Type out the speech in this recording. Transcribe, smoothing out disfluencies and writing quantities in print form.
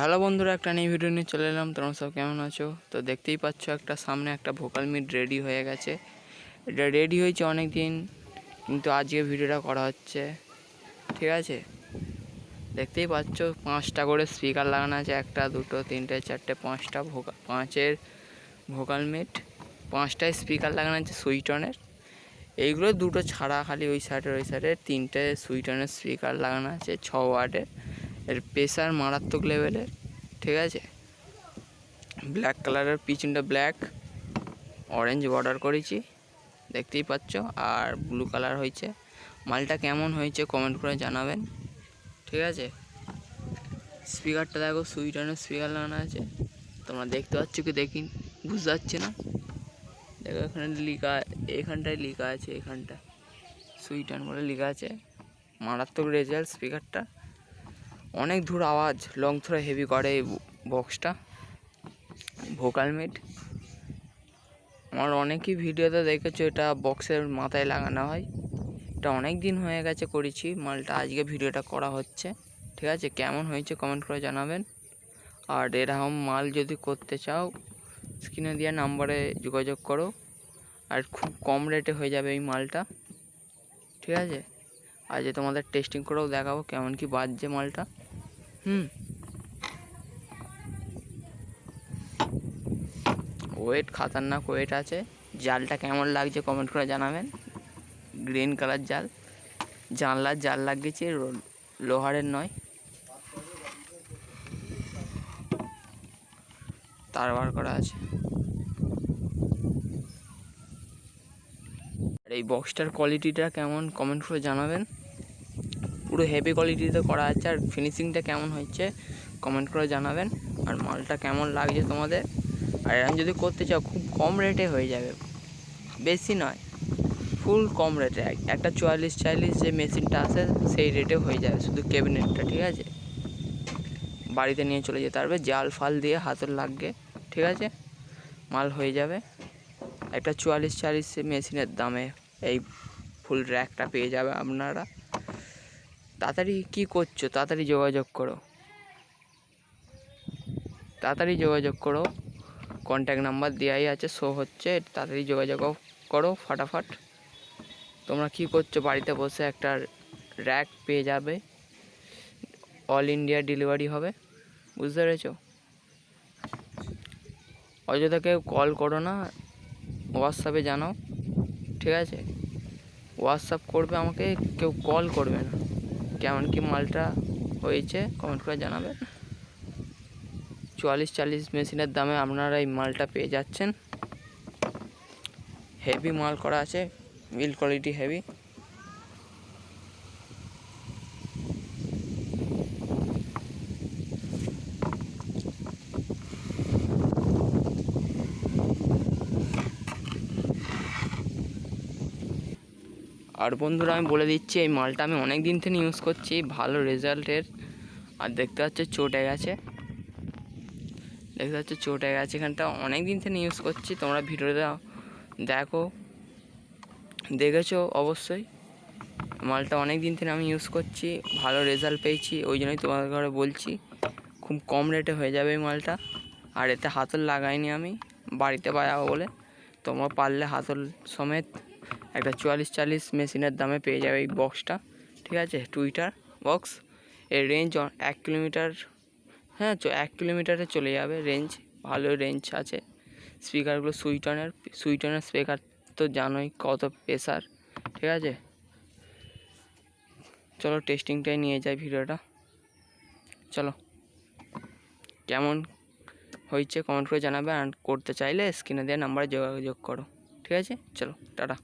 Hello বন্ধুরা, একটা new video নিয়ে চলে এলাম। তোমরা সব কেমন আছো? তো দেখতেই পাচ্ছ একটা সামনে একটা ভোকাল মিট রেডি হয়ে গেছে। এটা রেডি হয়েছে অনেক দিন, কিন্তু আজকে ভিডিওটা করা হচ্ছে। ঠিক আছে, দেখতেই পাচ্ছ 5টা করে স্পিকার লাগানো আছে। 1টা 2টো 3টে 4টে 5টা পাঁচের ভোকাল মিট, 5টায় স্পিকার লাগানো আছে সুইটনের। এইগুলো দুটো ছাড়া খালি ওই সাইডে 3টে সুইটনের স্পিকার লাগানো আছে 6 ওয়াটের। এর প্রেসার মারাত্মক লেভেলের। ঠিক আছে, ব্ল্যাক কালারের, পিছনটা ব্ল্যাক, অরেঞ্জ বর্ডার করেছি দেখতেই পাচ্ছ, আর ব্লু কালার হয়েছে। মালটা কেমন হয়েছে কমেন্ট করে জানাবেন। ঠিক আছে, স্পিকারটা দেখো সুইটনের স্পিকার লাগানো আছে। তোমরা দেখতে পাচ্ছ কি দেখি বুঝতে পারছি না। দেখো এখানে লেখা, এখানটায় লেখা আছে, এখানটা সুইটন বলে লেখা আছে। মারাত্মক রেজাল্ট স্পিকারটা, অনেক দূর আওয়াজ, লং থ্রো হেভি করে এই বক্সটা ভোকাল মিট। আমার অনেকই ভিডিওতে দেখেছো এটা বক্সের মাথায় লাগানো হয়। এটা অনেক দিন হয়ে গেছে করেছি মালটা, আজকে ভিডিওটা করা হচ্ছে। ঠিক আছে, কেমন হয়েছে কমেন্ট করে জানাবেন। আর এরকম মাল যদি করতে চাও স্ক্রিনে দেওয়া নাম্বারে যোগাযোগ করো, আর খুব কম রেটে হয়ে যাবে এই মালটা। ঠিক আছে, আজ তোমাদের টেস্টিং করেও দেখাবো কেমন কি বাজছে মালটা। ওয়েট খাতারনাক ওয়েট আছে। জালটা কেমন লাগছে কমেন্ট করে জানাবেন। গ্রিন কালার জাল, জানলার জাল লাগিয়েছে, লোহারের নয়। তার বার করা আছে। আর এই বক্সটার কোয়ালিটিটা কেমন কমেন্ট করে জানাবেন। পুরো হেভি কোয়ালিটিতে করা আছে, আর ফিনিশিংটা কেমন হয়েছে কমেন্ট করে জানাবেন। আর মালটা কেমন লাগছে তোমাদের। আর এরকম যদি করতে চাও খুব কম রেটে হয়ে যাবে, বেশি নয়, ফুল কম রেটে। একটা 44 যে মেশিনটা আছে সেই রেটে হয়ে যাবে, শুধু ক্যাবিনেটটা। ঠিক আছে, বাড়িতে নিয়ে চলে যেতে পারবে, জাল ফাল দিয়ে হাতের লাগবে। ঠিক আছে, মাল হয়ে যাবে। একটা 44 মেশিনের দামে এই ফুল র্যাকটা পেয়ে যাবে আপনারা। তাড়াতাড়ি কী করছো, তাড়াতাড়ি যোগাযোগ করো, তাড়াতাড়ি যোগাযোগ করো। কন্ট্যাক্ট নাম্বার দেওয়াই আছে, শো হচ্ছে, তাড়াতাড়ি যোগাযোগ করো ফাটাফাট। তোমরা কী করছো, বাড়িতে বসে একটা র্যাক পেয়ে যাবে, অল ইন্ডিয়া ডেলিভারি হবে। বুঝতে পেরেছো? অযথা কেউ কল করো না, হোয়াটসঅ্যাপে জানাও। ঠিক আছে, হোয়াটসঅ্যাপ করবে আমাকে, কেউ কল করবে না। কেমন কি মালটা হয়েছে কমেন্ট করে জানাবেন। 44 মেশিনের দামে আপনারা এই মালটা পেয়ে যাচ্ছেন। হেভি মাল করা আছে, বিল্ড কোয়ালিটি হেভি। আর বন্ধুরা আমি বলে দিচ্ছি, এই মালটা আমি অনেক দিন থেকে ইউজ করছি, ভালো রেজাল্টের। আর দেখতে পাচ্ছ চটে গেছে, দেখতে পাচ্ছ চটে গেছে, এখানটা অনেক দিন থেকে ইউজ করছি। তোমরা ভিডিওটা দেখো, দেখেছো অবশ্যই। মালটা অনেক দিন থেকে আমি ইউজ করছি, ভালো রেজাল্ট পেয়েছি, ওই জন্যই তোমাদের ঘরে বলছি খুব কম রেটে হয়ে যাবে এই মালটা। আর এতে হাতল লাগাইনি আমি, বাড়িতে বাজাবো বলে। তোমরা পারলে হাতল সমেত একটা 44 মেশিনের দামে পেয়ে যাবে এই বক্সটা। ঠিক আছে, টুইটার বক্স। এর রেঞ্জ 1 কিলোমিটার, হ্যাঁ 1 কিলোমিটারে চলে যাবে রেঞ্জ, ভালো রেঞ্জ আছে। স্পিকারগুলো সুইটনের স্পিকার তো জানোই কত প্রেসার। ঠিক আছে, চলো টেস্টিংটাই নিয়ে যাই ভিডিওটা। চলো, কেমন হয়েছে কমেন্ট করে জানাবে। আর করতে চাইলে স্ক্রিনে দেওয়া নাম্বারে যোগাযোগ করো। ঠিক আছে, চলো টাটা।